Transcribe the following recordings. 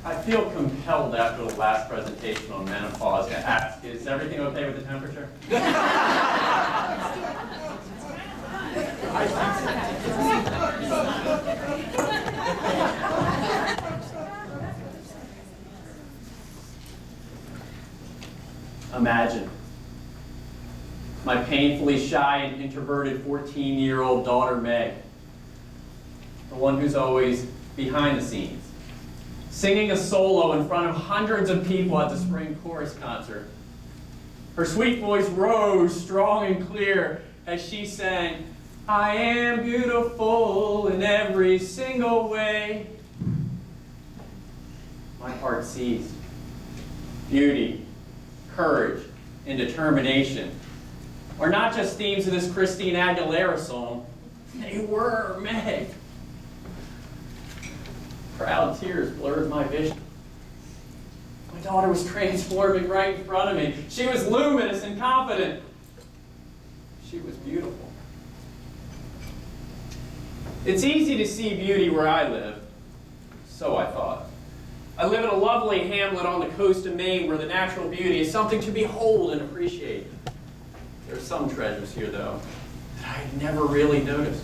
I feel compelled after the last presentation on menopause to ask, is everything okay with the temperature? Imagine my painfully shy and introverted 14-year-old daughter, Meg, the one who's always behind the scenes, singing a solo in front of hundreds of people at the spring chorus concert. Her sweet voice rose strong and clear as she sang, "I am beautiful in every single way." My heart seized. Beauty, courage, and determination are not just themes of this Christine Aguilera song. They were Meg. Proud tears blurred my vision. My daughter was transforming right in front of me. She was luminous and confident. She was beautiful. It's easy to see beauty where I live, so I thought. I live in a lovely hamlet on the coast of Maine where the natural beauty is something to behold and appreciate. There are some treasures here, though, that I had never really noticed.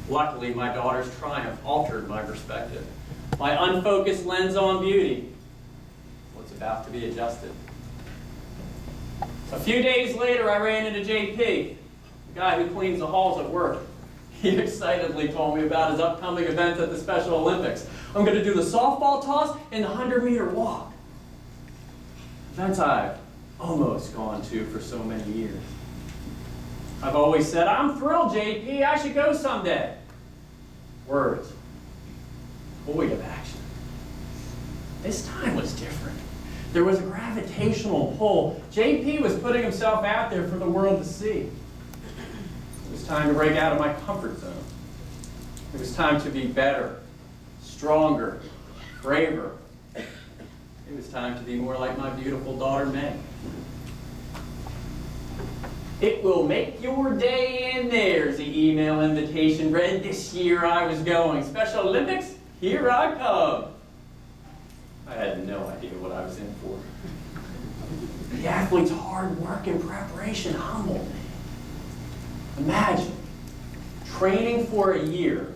Luckily, my daughter's triumph altered my perspective. My unfocused lens on beauty was about to be adjusted. A few days later, I ran into JP, the guy who cleans the halls at work. He excitedly told me about his upcoming events at the Special Olympics. I'm going to do the softball toss and the 100-meter walk. Events I've almost gone to for so many years. I've always said, "I'm thrilled, JP, I should go someday." Words, void of action. This time was different. There was a gravitational pull. JP was putting himself out there for the world to see. It was time to break out of my comfort zone. It was time to be better, stronger, braver. It was time to be more like my beautiful daughter, Meg. "It will make your day and theirs," the email invitation read. This year I was going. Special Olympics, here I come. I had no idea what I was in for. The athlete's hard work and preparation humbled me. Imagine training for a year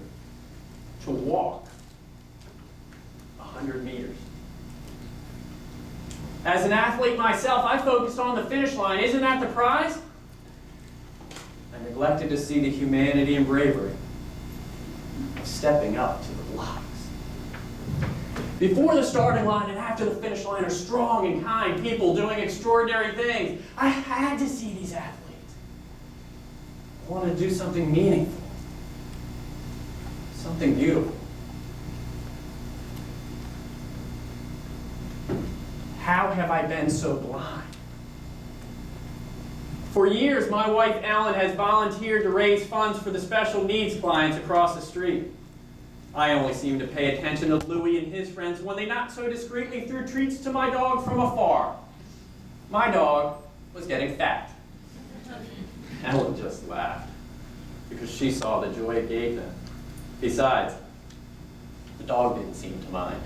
to walk 100 meters. As an athlete myself, I focused on the finish line. Isn't that the prize? I neglected to see the humanity and bravery of stepping up to the blocks. Before the starting line and after the finish line are strong and kind people doing extraordinary things. I had to see these athletes. I wanted to do something meaningful, something beautiful. How have I been so blind? For years, my wife Ellen has volunteered to raise funds for the special needs clients across the street. I only seemed to pay attention to Louie and his friends when they not so discreetly threw treats to my dog from afar. My dog was getting fat. Ellen just laughed because she saw the joy it gave them. Besides, the dog didn't seem to mind.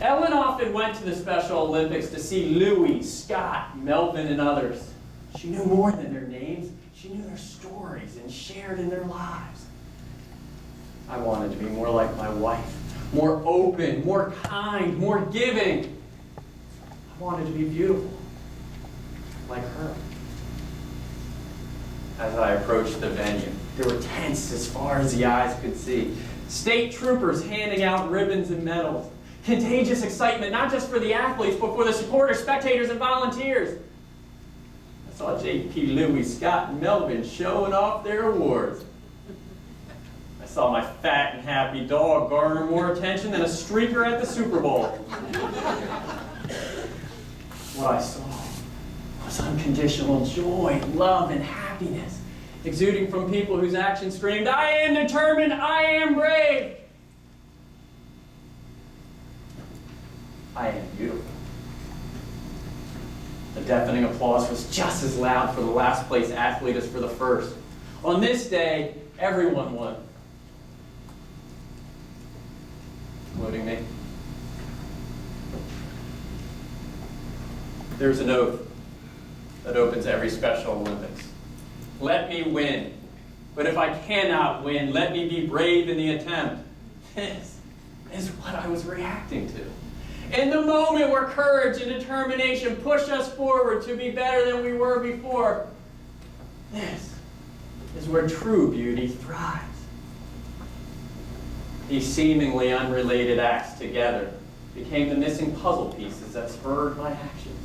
Ellen often went to the Special Olympics to see Louie, Scott, Melvin, and others. She knew more than their names. She knew their stories and shared in their lives. I wanted to be more like my wife, more open, more kind, more giving. I wanted to be beautiful, like her. As I approached the venue, there were tents as far as the eyes could see. State troopers handing out ribbons and medals. Contagious excitement, not just for the athletes, but for the supporters, spectators, and volunteers. I saw JP, Louie, Scott, and Melvin showing off their awards. I saw my fat and happy dog garner more attention than a streaker at the Super Bowl. What I saw was unconditional joy, love, and happiness, exuding from people whose actions screamed, "I am determined, I am brave." I am beautiful. The deafening applause was just as loud for the last place athlete as for the first. On this day, everyone won. including me. There's an oath that opens every Special Olympics. Let me win. But if I cannot win, let me be brave in the attempt. This is what I was reacting to. In the moment where courage and determination push us forward to be better than we were before, this is where true beauty thrives. These seemingly unrelated acts together became the missing puzzle pieces that spurred my actions.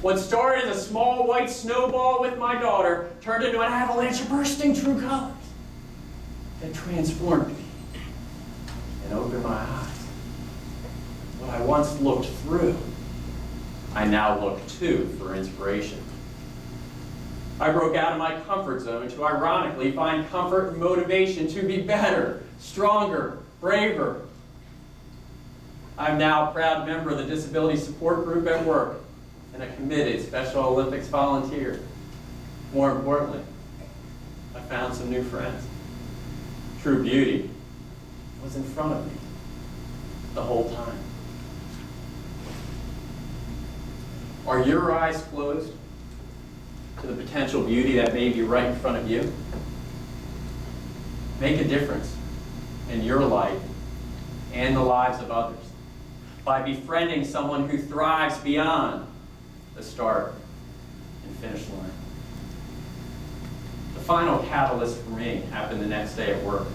What started as a small white snowball with my daughter turned into an avalanche of bursting true colors that transformed me and opened my eyes. What I once looked through, I now look to for inspiration. I broke out of my comfort zone to ironically find comfort and motivation to be better, stronger, braver. I'm now a proud member of the disability support group at work and a committed Special Olympics volunteer. More importantly, I found some new friends. True beauty was in front of me the whole time. Are your eyes closed to the potential beauty that may be right in front of you? Make a difference in your life and the lives of others by befriending someone who thrives beyond the start and finish line. The final catalyst for me happened the next day at work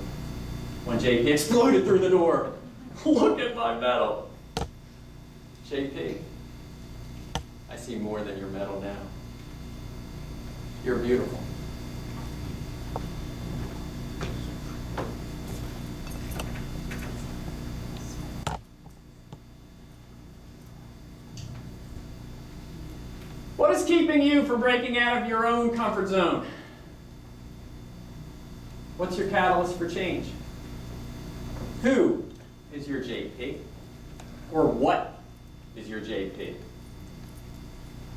when JP exploded through the door. Look at my medal. JP, I see more than your medal now. You're beautiful. What is keeping you from breaking out of your own comfort zone? What's your catalyst for change? Who is your JP? Or what is your JP?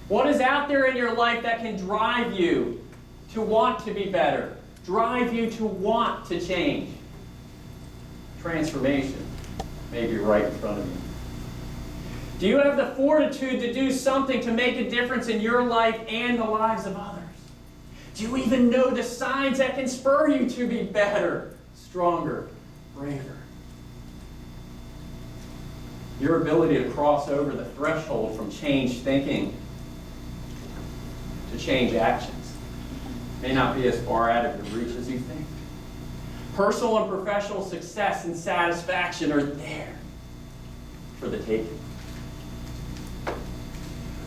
What is out there in your life that can drive you to want to be better, drive you to want to change? Transformation may be right in front of you. Do you have the fortitude to do something to make a difference in your life and the lives of others? Do you even know the signs that can spur you to be better, stronger, braver? Your ability to cross over the threshold from change thinking to change actions may not be as far out of your reach as you think. Personal and professional success and satisfaction are there for the taking.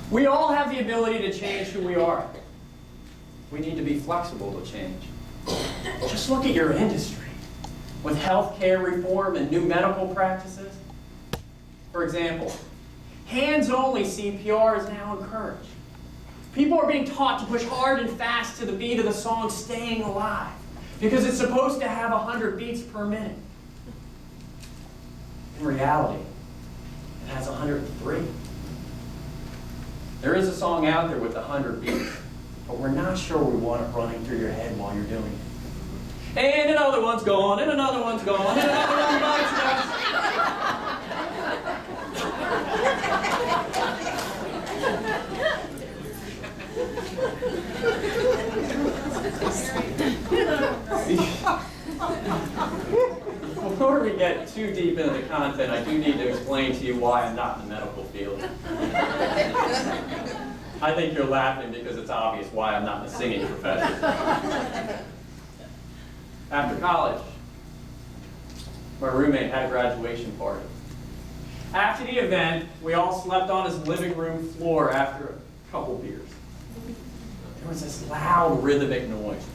We all have the ability to change who we are. We need to be flexible to change. Just look at your industry with healthcare reform and new medical practices. For example, hands-only CPR is now encouraged. People are being taught to push hard and fast to the beat of the song Staying Alive because it's supposed to have 100 beats per minute. In reality, it has 103. There is a song out there with 100 beats, but we're not sure we want it running through your head while you're doing it. And another one's gone, and another one's gone, and another one bites us. Before we get too deep into the content, I do need to explain to you why I'm not in the medical field. I think you're laughing because it's obvious why I'm not in the singing profession. After college, my roommate had a graduation party. After the event, we all slept on his living room floor after a couple beers. There was this loud rhythmic noise.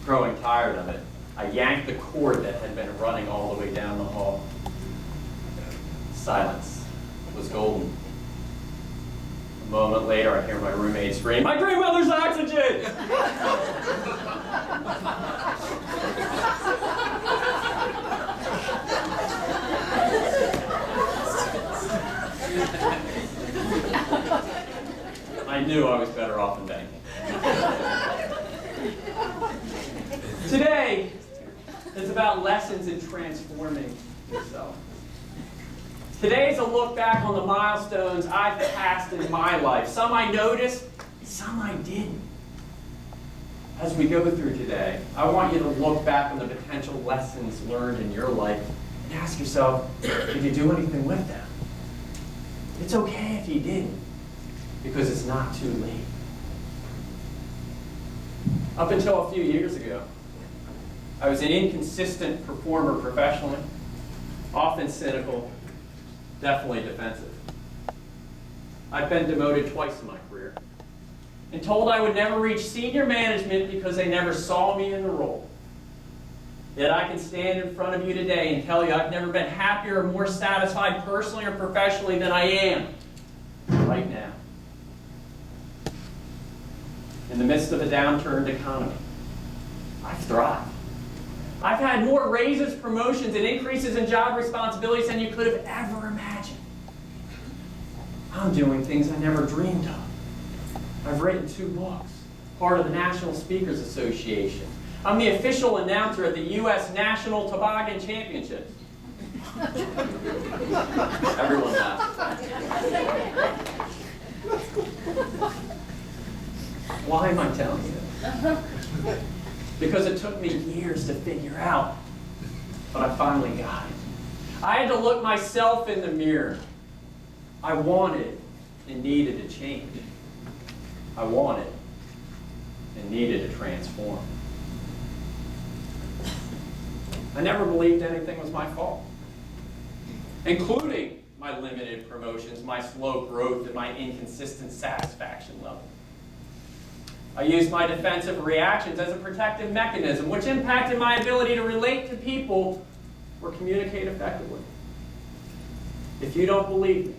Growing tired of it, I yanked the cord that had been running all the way down the hall. Silence was golden. A moment later, I hear my roommate scream, "My grandmother's oxygen!" I knew I was better off in banking. Today is about lessons in transforming yourself. Today is a look back on the milestones I've passed in my life. Some I noticed, some I didn't. As we go through today, I want you to look back on the potential lessons learned in your life and ask yourself, did you do anything with them? It's okay if you didn't, because it's not too late. Up until a few years ago, I was an inconsistent performer professionally, often cynical, definitely defensive. I've been demoted twice in my career and told I would never reach senior management because they never saw me in the role. Yet I can stand in front of you today and tell you I've never been happier or more satisfied personally or professionally than I am right now. In the midst of a downturned economy, I've thrived. I've had more raises, promotions, and increases in job responsibilities than you could have ever imagined. I'm doing things I never dreamed of. I've written 2 books, part of the National Speakers Association. I'm the official announcer at the U.S. National Toboggan Championships. Everyone laughs. Why am I telling you this? Because it took me years to figure out, but I finally got it. I had to look myself in the mirror. I wanted and needed to change. I wanted and needed to transform. I never believed anything was my fault, including my limited promotions, my slow growth, and my inconsistent satisfaction level. I used my defensive reactions as a protective mechanism, which impacted my ability to relate to people or communicate effectively. If you don't believe me,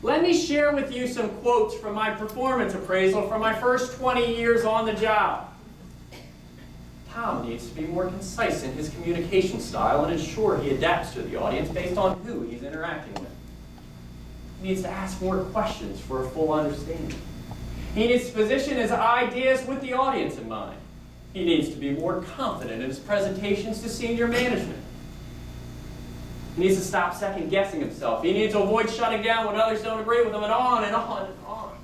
let me share with you some quotes from my performance appraisal from my first 20 years on the job. Tom needs to be more concise in his communication style and ensure he adapts to the audience based on who he's interacting with. He needs to ask more questions for a full understanding. He needs to position his ideas with the audience in mind. He needs to be more confident in his presentations to senior management. He needs to stop second-guessing himself. He needs to avoid shutting down when others don't agree with him, and on and on and on.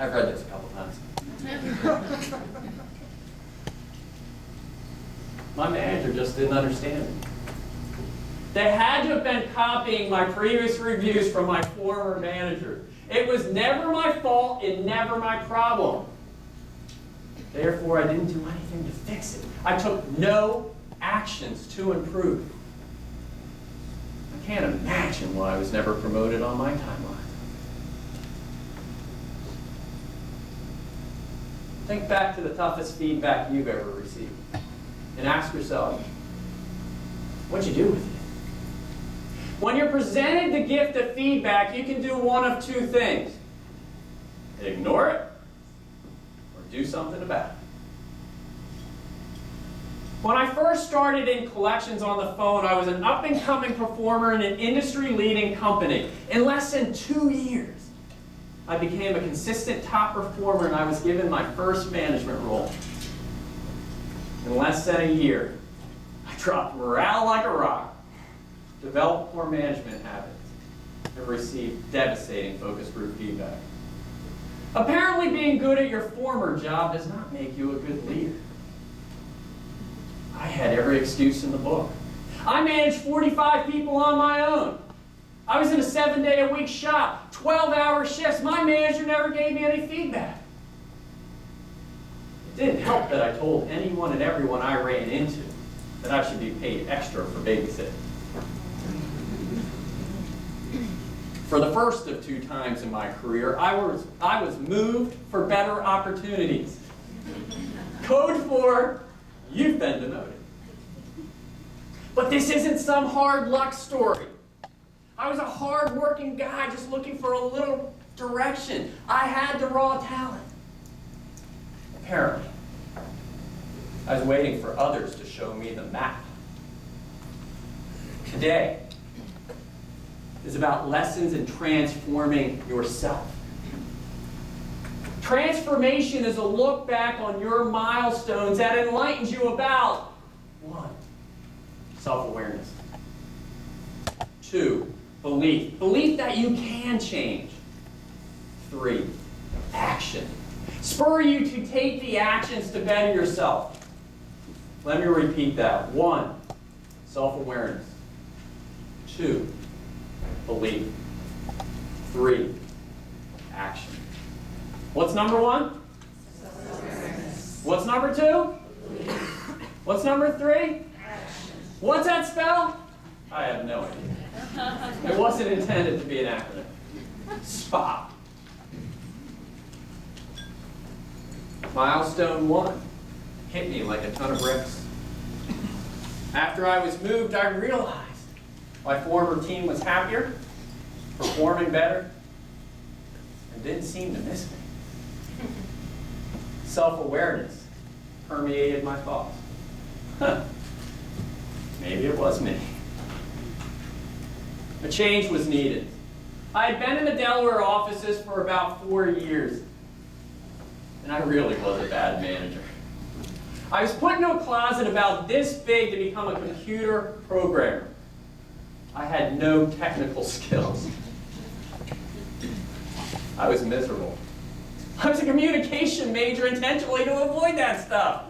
I've read this a couple times. My manager just didn't understand me. They had to have been copying my previous reviews from my former manager. It was never my fault and never my problem. Therefore, I didn't do anything to fix it. I took no actions to improve. I can't imagine why I was never promoted on my timeline. Think back to the toughest feedback you've ever received and ask yourself, what'd you do with it? When you're presented the gift of feedback, you can do one of 2 things. Ignore it or do something about it. When I first started in collections on the phone, I was an up-and-coming performer in an industry-leading company. In less than 2 years, I became a consistent top performer and I was given my first management role. In less than a year, I dropped morale like a rock, developed poor management habits, and received devastating focus group feedback. Apparently, being good at your former job does not make you a good leader. I had every excuse in the book. I managed 45 people on my own. I was in a 7-day-a-week shop, 12-hour shifts. My manager never gave me any feedback. It didn't help that I told anyone and everyone I ran into that I should be paid extra for babysitting. For the first of 2 times in my career, I was moved for better opportunities. Code for, you've been demoted. But this isn't some hard luck story. I was a hard-working guy just looking for a little direction. I had the raw talent. Apparently, I was waiting for others to show me the map. Today is about lessons in transforming yourself. Transformation is a look back on your milestones that enlightens you about 1, self-awareness. 2, belief. Belief that you can change. 3, action. Spur you to take the actions to better yourself. Let me repeat that. 1, self-awareness. 2, belief. 3, action. What's number 1? What's number 2? What's number 3? What's that spell? I have no idea. It wasn't intended to be an acronym. SPOT. Milestone 1 hit me like a ton of bricks. After I was moved, I realized my former team was happier, performing better, and didn't seem to miss me. Self-awareness permeated my thoughts. Maybe it was me. A change was needed. I had been in the Delaware offices for about 4 years, and I really was a bad manager. I was put into a closet about this big to become a computer programmer. I had no technical skills. I was miserable. I was a communication major intentionally to avoid that stuff.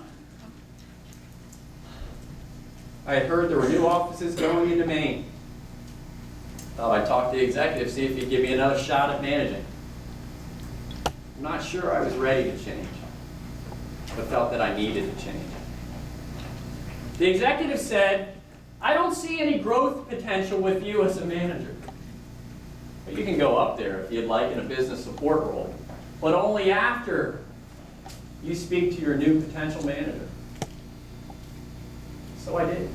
I had heard there were new offices going into Maine. I talked to the executive, see if he'd give me another shot at managing. I'm not sure I was ready to change, but felt that I needed to change. The executive said, I don't see any growth potential with you as a manager. But you can go up there if you'd like in a business support role, but only after you speak to your new potential manager. So I did.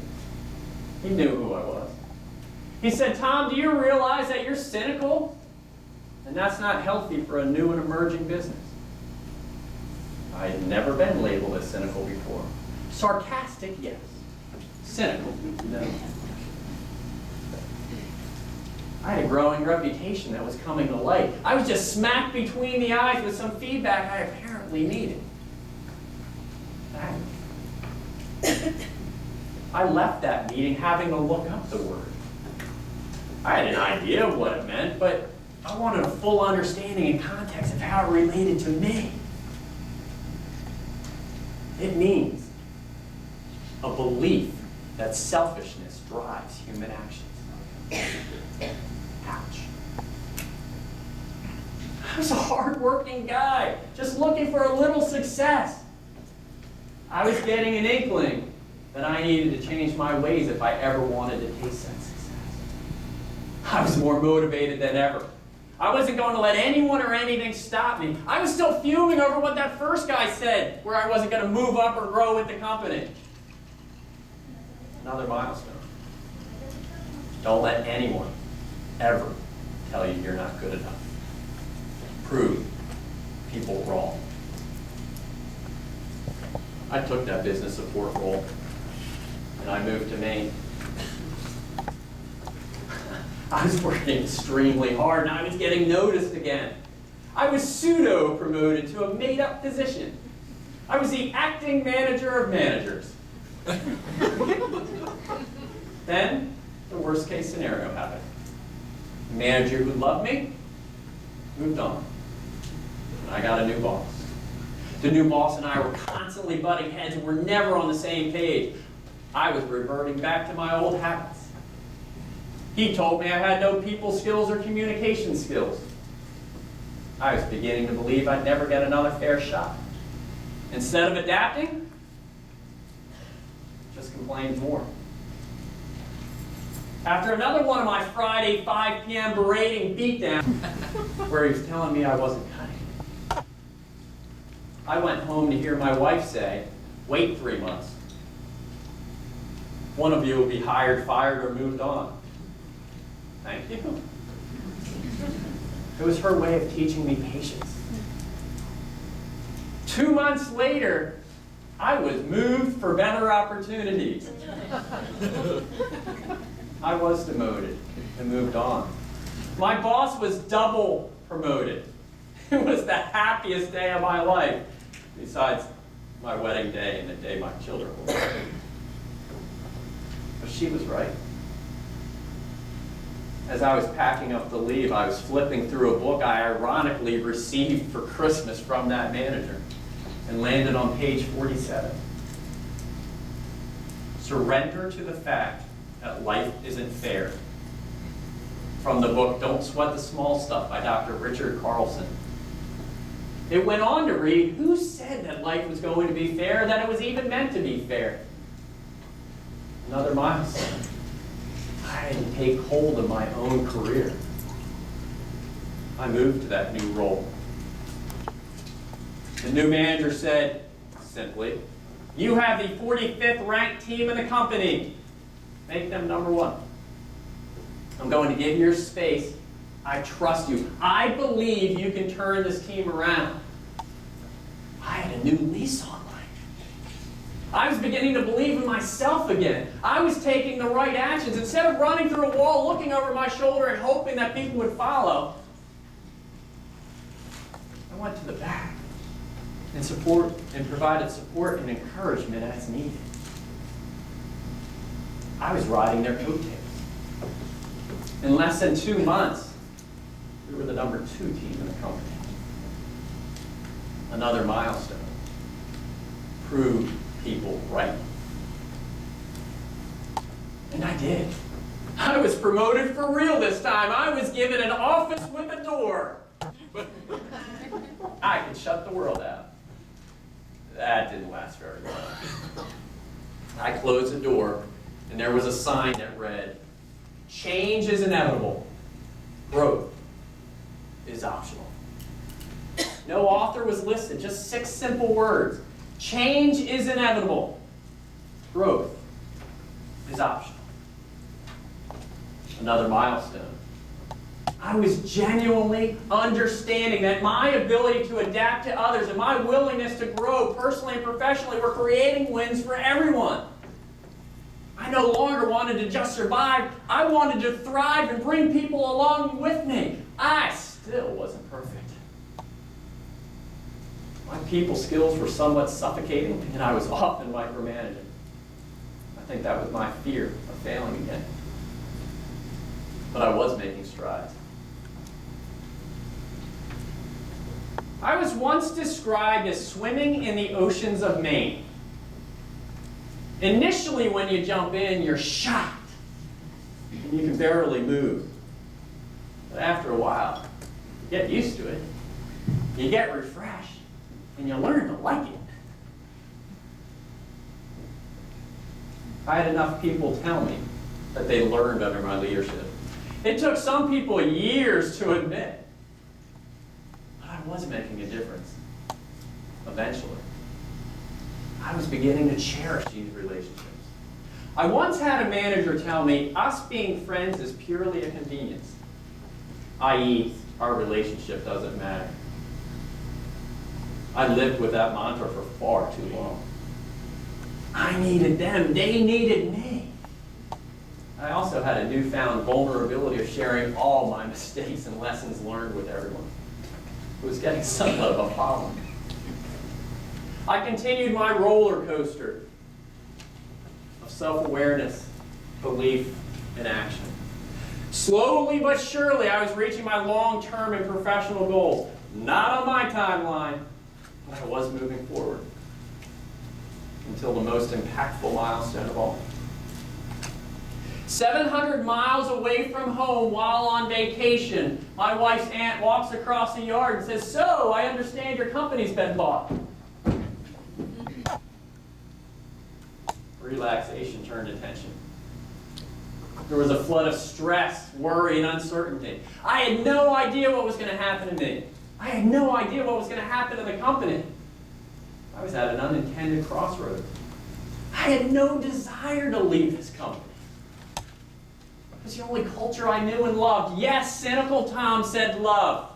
He knew who I was. He said, Tom, do you realize that you're cynical? And that's not healthy for a new and emerging business. I had never been labeled as cynical before. Sarcastic, yes. Cynical, no. I had a growing reputation that was coming to light. I was just smacked between the eyes with some feedback I apparently needed. I left that meeting having to look up the word. I had an idea of what it meant, but I wanted a full understanding and context of how it related to me. It means a belief that selfishness drives human actions. Ouch. I was a hard-working guy, just looking for a little success. I was getting an inkling that I needed to change my ways if I ever wanted to taste that success. I was more motivated than ever. I wasn't going to let anyone or anything stop me. I was still fuming over what that first guy said, where I wasn't going to move up or grow with the company. Another milestone. Don't let anyone ever tell you you're not good enough. Prove people wrong. I took that business support role, and I moved to Maine. I was working extremely hard, and I was getting noticed again. I was pseudo-promoted to a made-up position. I was the acting manager of managers. Then, the worst-case scenario happened. The manager who loved me moved on, and I got a new boss. The new boss and I were constantly butting heads, and we're never on the same page. I was reverting back to my old habits. He told me I had no people skills or communication skills. I was beginning to believe I'd never get another fair shot. Instead of adapting, just complained more. After another one of my Friday 5 p.m. berating beatdown, where he was telling me I wasn't cutting it, I went home to hear my wife say, wait 3 months. One of you will be hired, fired, or moved on. Thank you. It was her way of teaching me patience. 2 months later, I was moved for better opportunities. I was demoted and moved on. My boss was double promoted. It was the happiest day of my life, besides my wedding day and the day my children were born. But she was right. As I was packing up to leave, I was flipping through a book I ironically received for Christmas from that manager and landed on page 47. Surrender to the fact that life isn't fair. From the book Don't Sweat the Small Stuff by Dr. Richard Carlson. It went on to read, who said that life was going to be fair, that it was even meant to be fair? Another milestone. I didn't take hold of my own career. I moved to that new role. The new manager said, simply, you have the 45th ranked team in the company. Make them number one. I'm going to give you your space. I trust you. I believe you can turn this team around. I had a new lease on life. I was beginning to believe in myself again. I was taking the right actions. Instead of running through a wall, looking over my shoulder and hoping that people would follow, I went to the back and provided support and encouragement as needed. I was riding their coattails. In less than 2 months, we were the number 2 team in the company. Another milestone. Proved people right. And I did. I was promoted for real this time. I was given an office with a door. I could shut the world out. That didn't last very long. I closed the door, and there was a sign that read, change is inevitable. Growth is optional. No author was listed, just 6 simple words. Change is inevitable. Growth is optional. Another milestone. I was genuinely understanding that my ability to adapt to others and my willingness to grow personally and professionally were creating wins for everyone. I no longer wanted to just survive. I wanted to thrive and bring people along with me. I still wasn't perfect. My people skills were somewhat suffocating, and I was often micromanaging. I think that was my fear of failing again. But I was making strides. I was once described as swimming in the oceans of Maine. Initially, when you jump in, you're shocked, and you can barely move. But after a while, you get used to it, you get refreshed, and you learn to like it. I had enough people tell me that they learned under my leadership. It took some people years to admit, but I was making a difference. Eventually, I was beginning to cherish these relationships. I once had a manager tell me, us being friends is purely a convenience, i.e., our relationship doesn't matter. I lived with that mantra for far too long. I needed them, they needed me. I also had a newfound vulnerability of sharing all my mistakes and lessons learned with everyone. It was getting somewhat of a following. I continued my roller coaster of self-awareness, belief, and action. Slowly but surely, I was reaching my long-term and professional goals. Not on my timeline, but I was moving forward. Until the most impactful milestone of all. 700 miles away from home while on vacation, my wife's aunt walks across the yard and says, "So, I understand your company's been bought." Relaxation turned to tension. There was a flood of stress, worry, and uncertainty. I had no idea what was going to happen to me. I had no idea what was going to happen to the company. I was at an unintended crossroads. I had no desire to leave this company. It was the only culture I knew and loved. Yes, cynical Tom said love.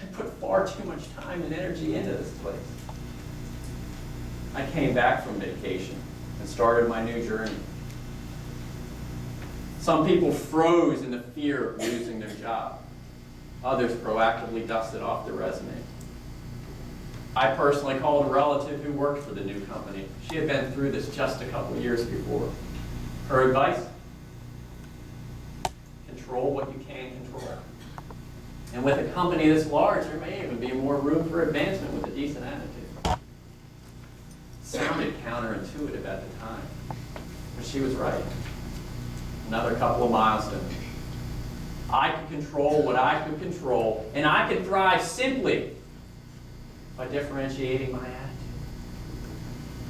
I put far too much time and energy into this place. I came back from vacation and started my new journey. Some people froze in the fear of losing their job. Others proactively dusted off their resumes. I personally called a relative who worked for the new company. She had been through this just a couple of years before. Her advice? Control what you can control. And with a company this large, there may even be more room for advancement with a decent attitude. Sounded counterintuitive at the time, but she was right. Another couple of milestones. I could control what I could control, and I could thrive simply by differentiating my attitude.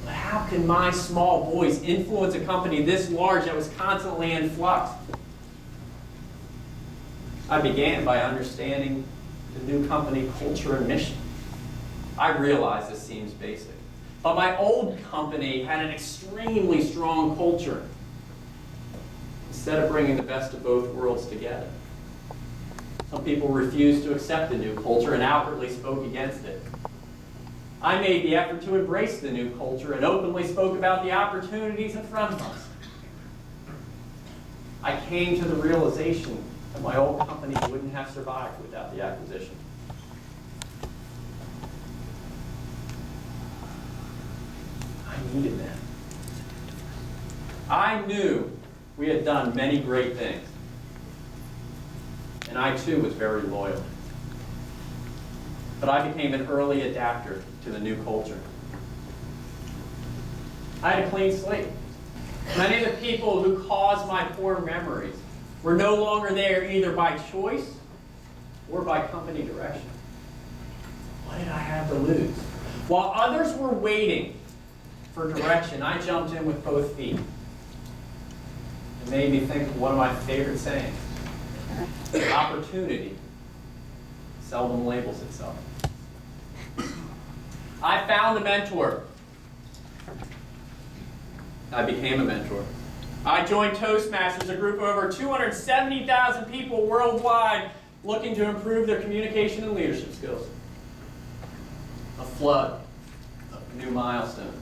But how can my small voice influence a company this large that was constantly in flux? I began by understanding the new company culture and mission. I realize this seems basic, but my old company had an extremely strong culture. Instead of bringing the best of both worlds together, some people refused to accept the new culture and outwardly spoke against it. I made the effort to embrace the new culture and openly spoke about the opportunities in front of us. I came to the realization that my old company wouldn't have survived without the acquisition. I needed that. I knew we had done many great things, and I too was very loyal. But I became an early adapter to the new culture. I had a clean slate. Many of the people who caused my poor memories were no longer there either by choice or by company direction. What did I have to lose? While others were waiting for direction, I jumped in with both feet. It made me think of one of my favorite sayings. Opportunity seldom labels itself. I found a mentor. I became a mentor. I joined Toastmasters, a group of over 270,000 people worldwide looking to improve their communication and leadership skills. A flood of new milestones.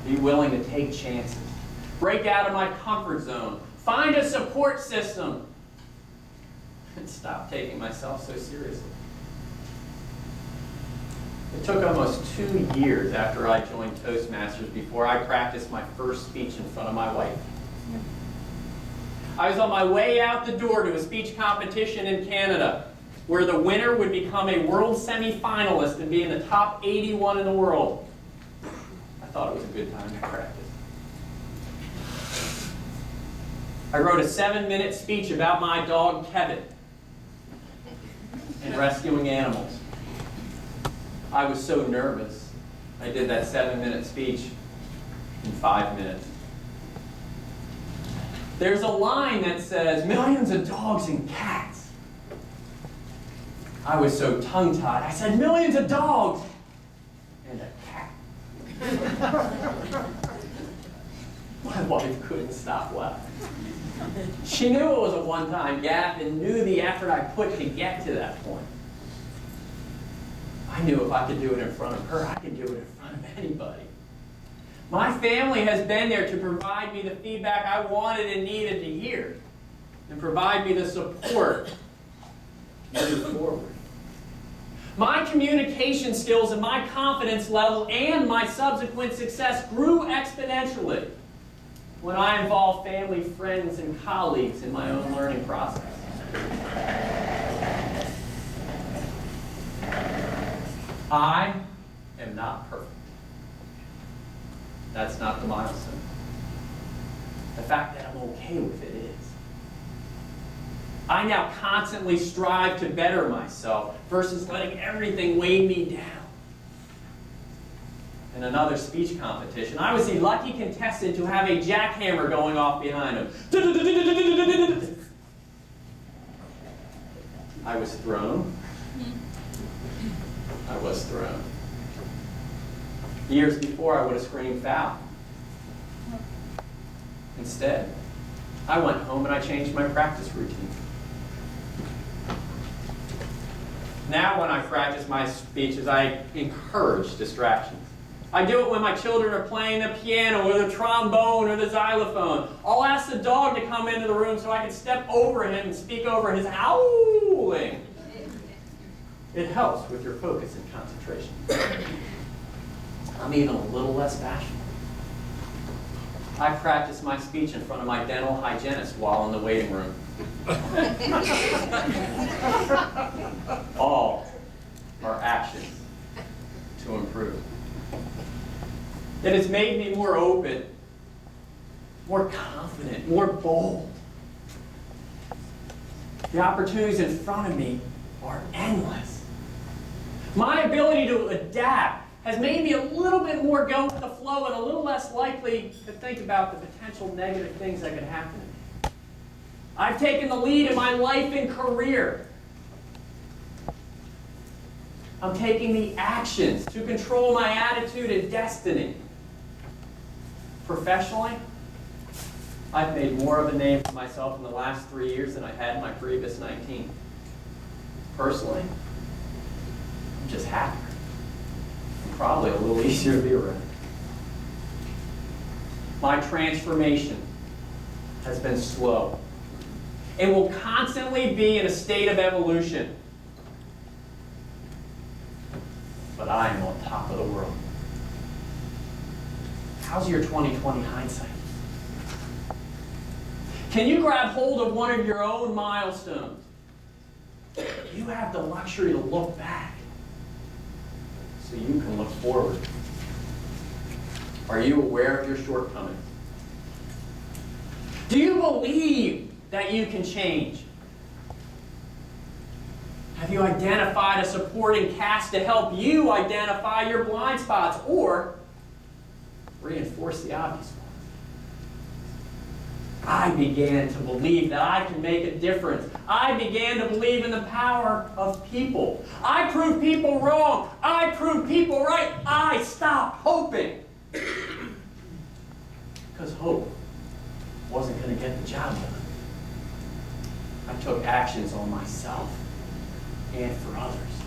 Be willing to take chances. Break out of my comfort zone. Find a support system. And stop taking myself so seriously. It took almost 2 years after I joined Toastmasters before I practiced my first speech in front of my wife. I was on my way out the door to a speech competition in Canada, where the winner would become a world semi-finalist and be in the top 81 in the world. I thought it was a good time to practice. I wrote a 7-minute speech about my dog, Kevin, and rescuing animals. I was so nervous, I did that 7-minute speech in 5 minutes. There's a line that says, millions of dogs and cats. I was so tongue-tied, I said, millions of dogs and a cat. My wife couldn't stop laughing. She knew it was a one-time gap and knew the effort I put to get to that point. I knew if I could do it in front of her, I could do it in front of anybody. My family has been there to provide me the feedback I wanted and needed to hear, and provide me the support to move forward. My communication skills and my confidence level and my subsequent success grew exponentially when I involved family, friends, and colleagues in my own learning process. I am not perfect. That's not the milestone. The fact that I'm okay with it is. I now constantly strive to better myself versus letting everything weigh me down. In another speech competition, I was the lucky contestant to have a jackhammer going off behind him. I was thrown. I was thrown. Years before, I would have screamed foul. Instead, I went home and I changed my practice routine. Now when I practice my speeches, I encourage distractions. I do it when my children are playing the piano or the trombone or the xylophone. I'll ask the dog to come into the room so I can step over him and speak over his ow rolling. It helps with your focus and concentration. I'm even a little less bashful. I practice my speech in front of my dental hygienist while in the waiting room. All are actions to improve. It has made me more open, more confident, more bold. The opportunities in front of me are endless. My ability to adapt has made me a little bit more go with the flow and a little less likely to think about the potential negative things that could happen to me. I've taken the lead in my life and career. I'm taking the actions to control my attitude and destiny. Professionally, I've made more of a name for myself in the last 3 years than I had in my previous 19. Personally, I'm just happier. I'm probably a little easier to be around. My transformation has been slow. It will constantly be in a state of evolution. But I am on top of the world. How's your 20/20 hindsight? Can you grab hold of one of your own milestones? You have the luxury to look back so you can look forward. Are you aware of your shortcomings? Do you believe that you can change? Have you identified a supporting cast to help you identify your blind spots or reinforce the obvious ones? I began to believe that I can make a difference. I began to believe in the power of people. I proved people wrong. I proved people right. I stopped hoping. Because hope wasn't going to get the job done. I took actions on myself and for others.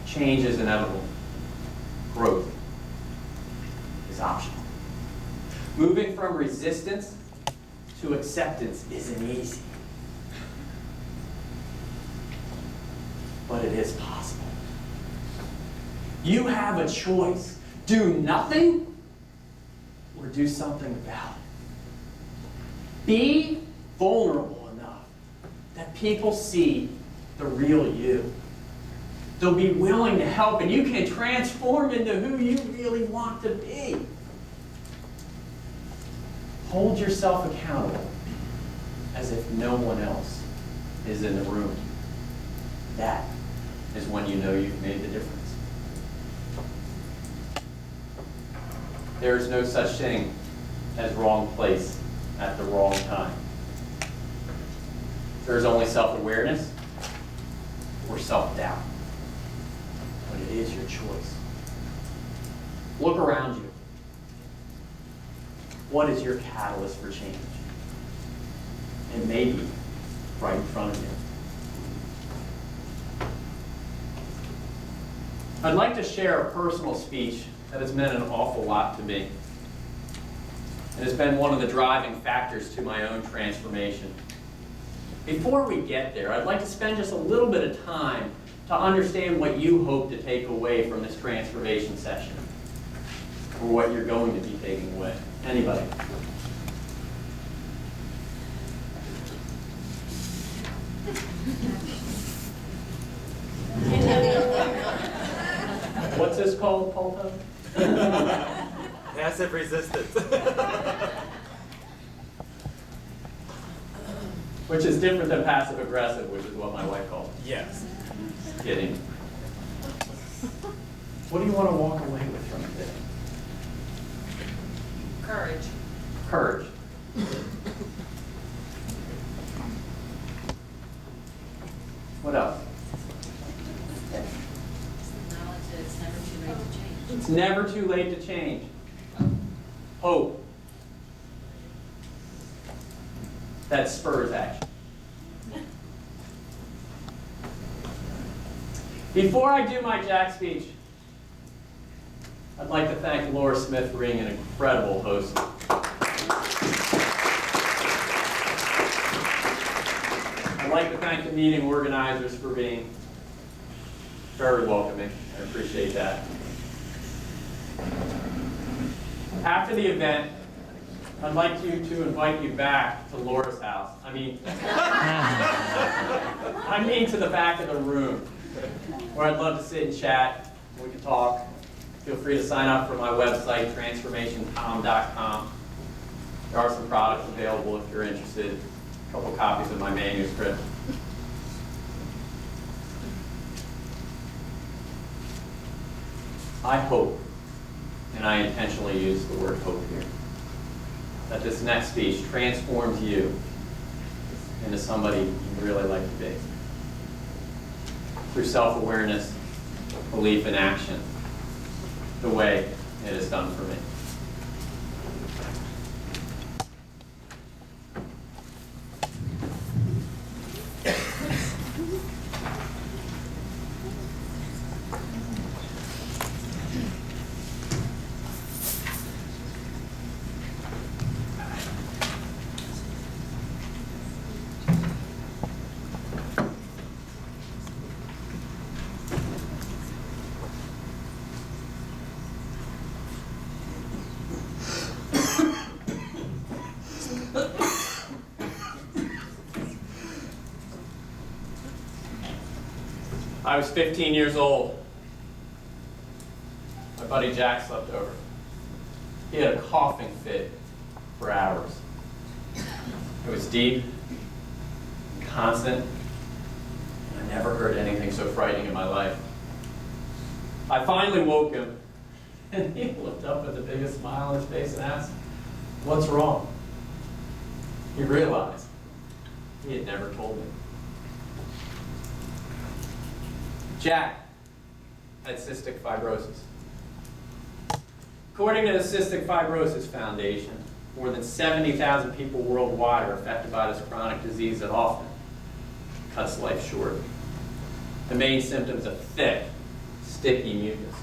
Change is inevitable. Growth is optional. Moving from resistance to acceptance isn't easy. But it is possible. You have a choice. Do nothing or do something about it. Be vulnerable enough that people see the real you. They'll be willing to help, and you can transform into who you really want to be. Hold yourself accountable as if no one else is in the room. That is when you know you've made the difference. There is no such thing as wrong place at the wrong time. There is only self-awareness or self-doubt. But it is your choice. Look around you. What is your catalyst for change? It may be right in front of you. I'd like to share a personal speech that has meant an awful lot to me. It has been one of the driving factors to my own transformation. Before we get there, I'd like to spend just a little bit of time to understand what you hope to take away from this transformation session, or what you're going to be taking away. Anybody? What's this called, Paul? Passive resistance. Which is different than passive aggressive, which is what my wife calls it. Yes. Just kidding. What do you want to walk away with from today? Courage. Courage. What else? The knowledge that it's never too late to change. It's never too late to change. Hope. That spurs action. Before I do my Jack speech, I'd like to thank Laura Smith for being an incredible host. I'd like to thank the meeting organizers for being very welcoming. I appreciate that. After the event, I'd like to invite you back to Laura's house. I mean to the back of the room, where I'd love to sit and chat. We can talk. Feel free to sign up for my website, transformationcom.com. There are some products available if you're interested. A couple copies of my manuscript. I hope, and I intentionally use the word hope here, that this next speech transforms you into somebody you really like to be. Through self-awareness, belief, and action, the way it has done for me. I was 15 years old. My buddy Jack slept over. He had a coughing fit for hours. It was deep, constant, and I never heard anything so frightening in my life. I finally woke him, and he looked up with the biggest smile on his face and asked, "What's wrong?" He realized he had never told me. Jack had cystic fibrosis. According to the Cystic Fibrosis Foundation, more than 70,000 people worldwide are affected by this chronic disease that often cuts life short. The main symptoms are thick, sticky mucus.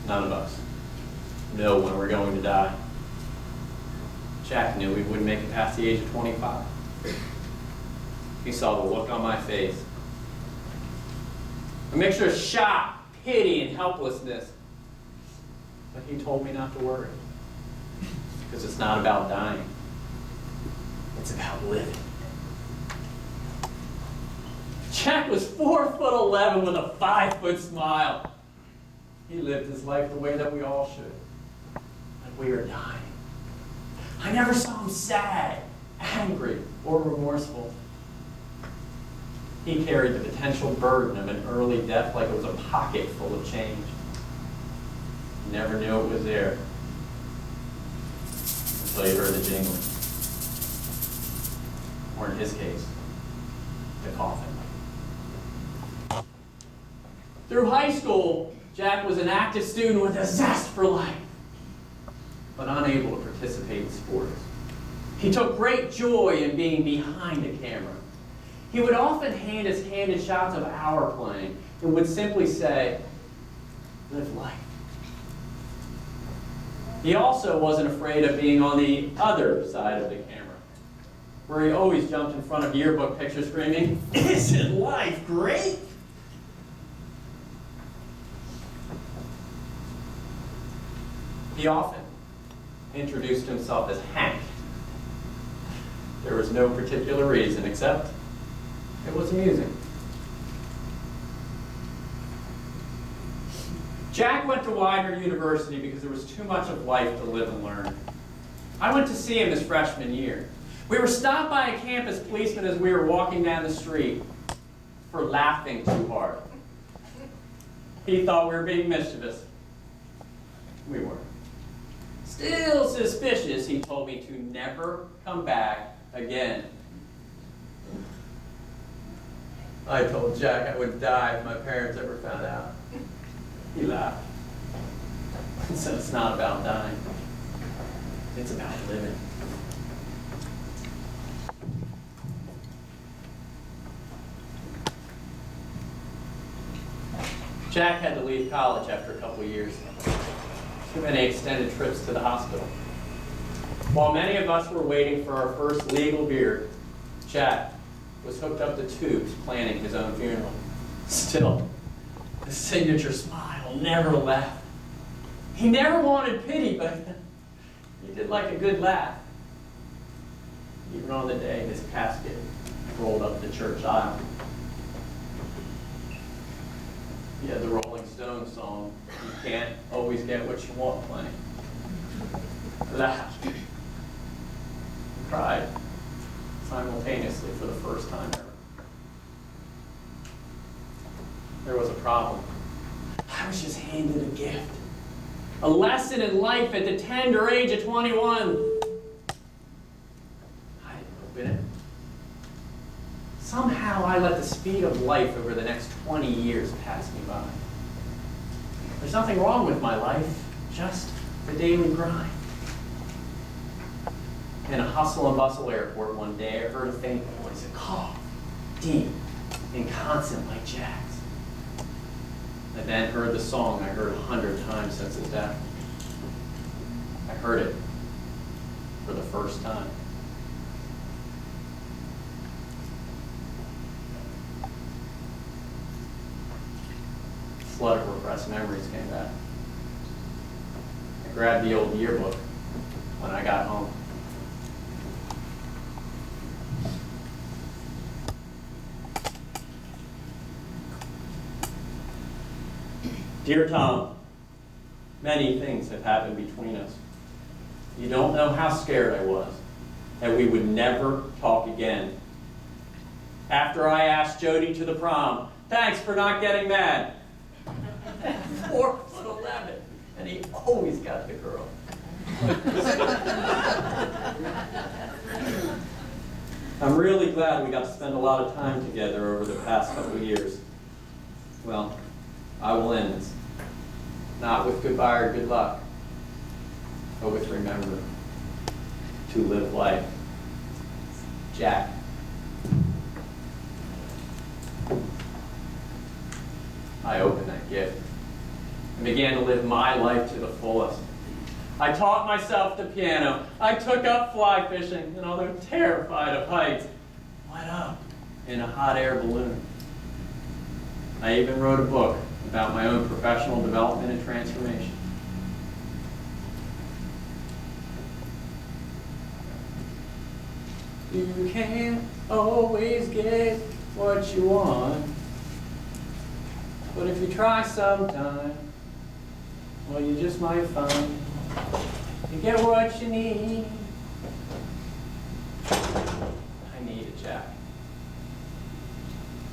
None of us know when we're going to die. Jack knew we wouldn't make it past the age of 25. He saw the look on my face. A mixture of shock, pity, and helplessness. But he told me not to worry. Because it's not about dying. It's about living. Jack was 4'11" with a 5-foot smile. He lived his life the way that we all should. And we are dying. I never saw him sad, angry, or remorseful. He carried the potential burden of an early death like it was a pocket full of change. He never knew it was there until he heard the jingling. Or in his case, the coughing. Through high school, Jack was an active student with a zest for life, but unable to participate in sports. He took great joy in being behind a camera. He would often hand us candid shots of our playing and would simply say, "Live life." He also wasn't afraid of being on the other side of the camera, where he always jumped in front of yearbook pictures screaming, "Isn't life great?" He often introduced himself as Hank. There was no particular reason except it was amusing. Jack went to Widener University because there was too much of life to live and learn. I went to see him his freshman year. We were stopped by a campus policeman as we were walking down the street for laughing too hard. He thought we were being mischievous. We weren't. Still suspicious, he told me to never come back again. I told Jack I would die if my parents ever found out. He laughed. He said it's not about dying. It's about living. Jack had to leave college after a couple of years. Too many extended trips to the hospital. While many of us were waiting for our first legal beer, Jack was hooked up to tubes planning his own funeral. Still, the signature smile never left. He never wanted pity, but he did like a good laugh. Even on the day his casket rolled up the church aisle. He had the Rolling Stones song, "You Can't Always Get What You Want" playing. Laughed. Cried simultaneously for the first time ever. There was a problem. I was just handed a gift. A lesson in life at the tender age of 21. I didn't open it. Somehow I let the speed of life over the next 20 years pass me by. There's nothing wrong with my life, just the daily grind. In a hustle and bustle airport one day, I heard a faint voice, a cough, deep and constant like Jack's. I then heard the song I heard 100 times since his death. I heard it for the first time. A flood of repressed memories came back. I grabbed the old yearbook when I got home. Dear Tom, many things have happened between us. You don't know how scared I was that we would never talk again. After I asked Jody to the prom, thanks for not getting mad. 4'11", and he always got the girl. I'm really glad we got to spend a lot of time together over the past couple of years. Well, I will end this, not with goodbye or good luck, but with remember to live life. Jack. I opened that gift and began to live my life to the fullest. I taught myself the piano. I took up fly fishing, and although terrified of heights, went up in a hot air balloon. I even wrote a book about my own professional development and transformation. You can't always get what you want, but if you try sometime, well, you just might find you get what you need. I need it, Jack.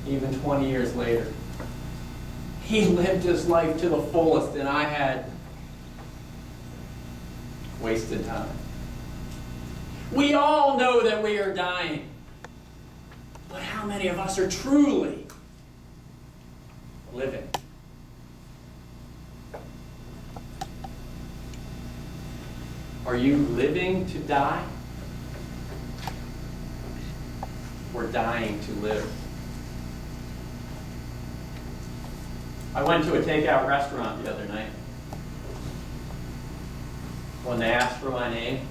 Even 20 years later, he lived his life to the fullest, and I had wasted time. We all know that we are dying, but how many of us are truly living? Are you living to die, or dying to live? I went to a takeout restaurant the other night. When they asked for my name,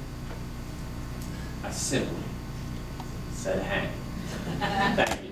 I simply said Hank. Thank you.